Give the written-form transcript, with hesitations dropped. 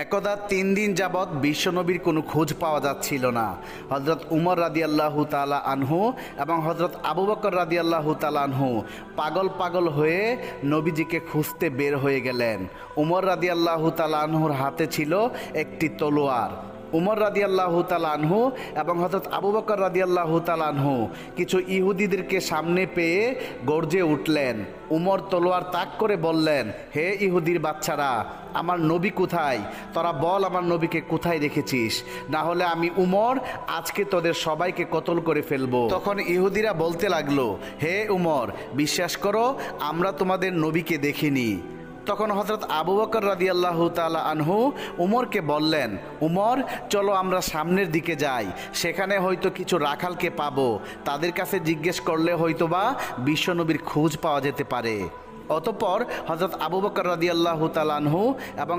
একদা 3 দিন যাবৎ বিশ্বনবীর কোনো খোঁজ পাওয়া যাচ্ছিল না। হজরত উমর রাদিয়াল্লাহু তাআলা আনহু এবং হজরত আবু বকর রাদিয়াল্লাহু তাআলা আনহু পাগল পাগল হয়ে নবীজিকে খুঁজতে বের হয়ে গেলেন। উমর রাদিয়াল্লাহু তাআলা আনহুর হাতে ছিল একটি তলোয়ার। উমর রাদিয়াল্লাহু তাআলা আনহু এবং হযরত আবু বকর রাদিয়াল্লাহু তাআলা আনহু কিছু ইহুদিদেরকে সামনে পেয়ে গর্জে উঠলেন। উমর তলোয়ার তাক করে বললেন, হে ইহুদির বাচ্চারা, আমার নবী কোথায়? তোরা বল আমার নবীকে কোথায় রেখেছিস, না হলে আমি উমর আজকে তোদের সবাইকে কতল করে ফেলবো। তখন ইহুদিরা বলতে লাগলো, হে উমর, বিশ্বাস করো আমরা তোমাদের নবীকে দেখিনি। তখন হযরত আবু বকর রাদিয়াল্লাহু তাআলা আনহু উমরকে বললেন, উমর চলো আমরা সামনের দিকে যাই, সেখানে হয়তো কিছু রাখালকে পাবো, তাদের কাছে জিজ্ঞেস করলে হয়তোবা বিশ্বনবীর খোঁজ পাওয়া যেতে পারে। অতঃপর হযরত আবু বকর রাদিয়াল্লাহু তাআলা আনহু এবং